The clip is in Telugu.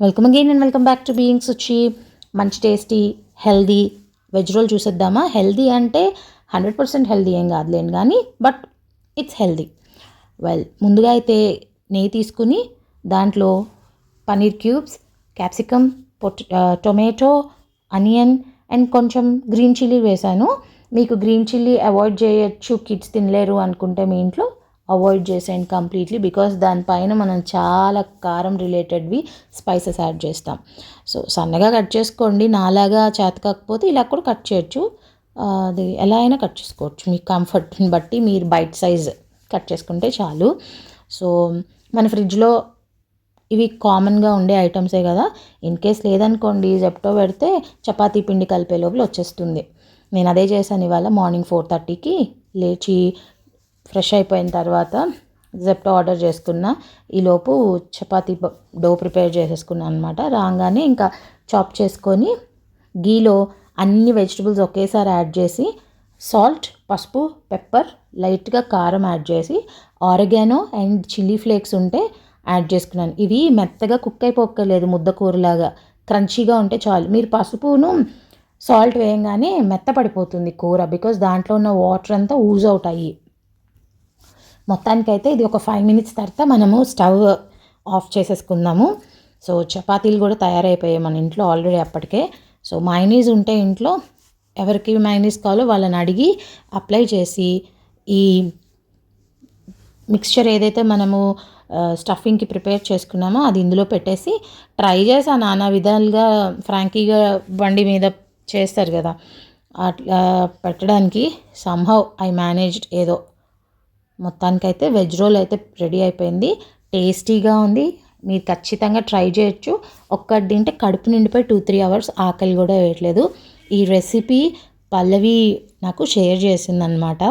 Welcome again and welcome back to being Suchi. మంచి టేస్టీ హెల్దీ వెజ్ రోల్ చూసేద్దామా. హెల్దీ అంటే 100% హెల్దీ ఏం కాదులేండి, కానీ బట్ ఇట్స్ హెల్దీ. ముందుగా అయితే నెయ్యి తీసుకుని దాంట్లో paneer cubes, capsicum, tomato, onion and కొంచెం గ్రీన్ చిల్లీ వేసాను. మీకు గ్రీన్ చిల్లీ అవాయిడ్ చేయొచ్చు, కిడ్స్ తినలేరు అనుకుంటే మీ ఇంట్లో అవాయిడ్ చేసేయండి కంప్లీట్లీ, బికాస్ దానిపైన మనం చాలా కారం రిలేటెడ్వి స్పైసెస్ యాడ్ చేస్తాం. సో సన్నగా కట్ చేసుకోండి, నాలాగా చేత కాకపోతే ఇలా కూడా కట్ చేయొచ్చు. అది ఎలా అయినా కట్ చేసుకోవచ్చు, మీ కంఫర్ట్ని బట్టి మీరు బైట్ సైజ్ కట్ చేసుకుంటే చాలు. సో మన ఫ్రిడ్జ్లో ఇవి కామన్గా ఉండే ఐటమ్సే కదా. ఇన్ కేస్ లేదనుకోండి, జెప్టో పెడితే చపాతీ పిండి కలిపే లోపల వచ్చేస్తుంది. నేను అదే చేశాను ఇవాళ. మార్నింగ్ 4:30కి లేచి ఫ్రెష్ అయిపోయిన తర్వాత జెప్టో ఆర్డర్ చేసుకున్నా. ఈలోపు చపాతీ డో ప్రిపేర్ చేసేసుకున్నాను అనమాట. రాగానే ఇంకా చాప్ చేసుకొని గీలో అన్ని వెజిటబుల్స్ ఒకేసారి యాడ్ చేసి సాల్ట్, పసుపు, పెప్పర్, లైట్గా కారం యాడ్ చేసి ఆరిగానో అండ్ చిల్లీ ఫ్లేక్స్ ఉంటే యాడ్ చేసుకున్నాను. ఇవి మెత్తగా కుక్ అయిపోక్కర్లేదు, ముద్ద కూరలాగా క్రంచీగా ఉంటే చాలు. మీరు పసుపును సాల్ట్ వేయంగానే మెత్తపడిపోతుంది కూర, బికాజ్ దాంట్లో ఉన్న వాటర్ అంతా ఊజ్ అవుట్ అయ్యి. మొత్తానికైతే ఇది ఒక 5 minutes తర్వాత మనము స్టవ్ ఆఫ్ చేసేసుకుందాము. సో చపాతీలు కూడా తయారైపోయాయి మన ఇంట్లో ఆల్రెడీ అప్పటికే. సో మైనీస్ ఉంటే ఇంట్లో ఎవరికి మైనీస్ కావాలో వాళ్ళని అడిగి అప్లై చేసి ఈ మిక్స్చర్ ఏదైతే మనము స్టఫింగ్కి ప్రిపేర్ చేసుకున్నామో అది ఇందులో పెట్టేసి ట్రై చేసా నానా విధాలుగా. ఫ్రాంకీగా బండి మీద చేస్తారు కదా, అట్లా పెట్టడానికి సమ్హౌ ఐ మేనేజ్డ్ ఏదో. మొత్తానికైతే వెజ్ రోల్ అయితే రెడీ అయిపోయింది. టేస్టీగా ఉంది, మీరు ఖచ్చితంగా ట్రై చేయొచ్చు. ఒక్కటి తింటే కడుపు నిండిపోయి 2-3 hours ఆకలి కూడా వేయట్లేదు. ఈ రెసిపీ పల్లవి నాకు షేర్ చేసిందనమాట.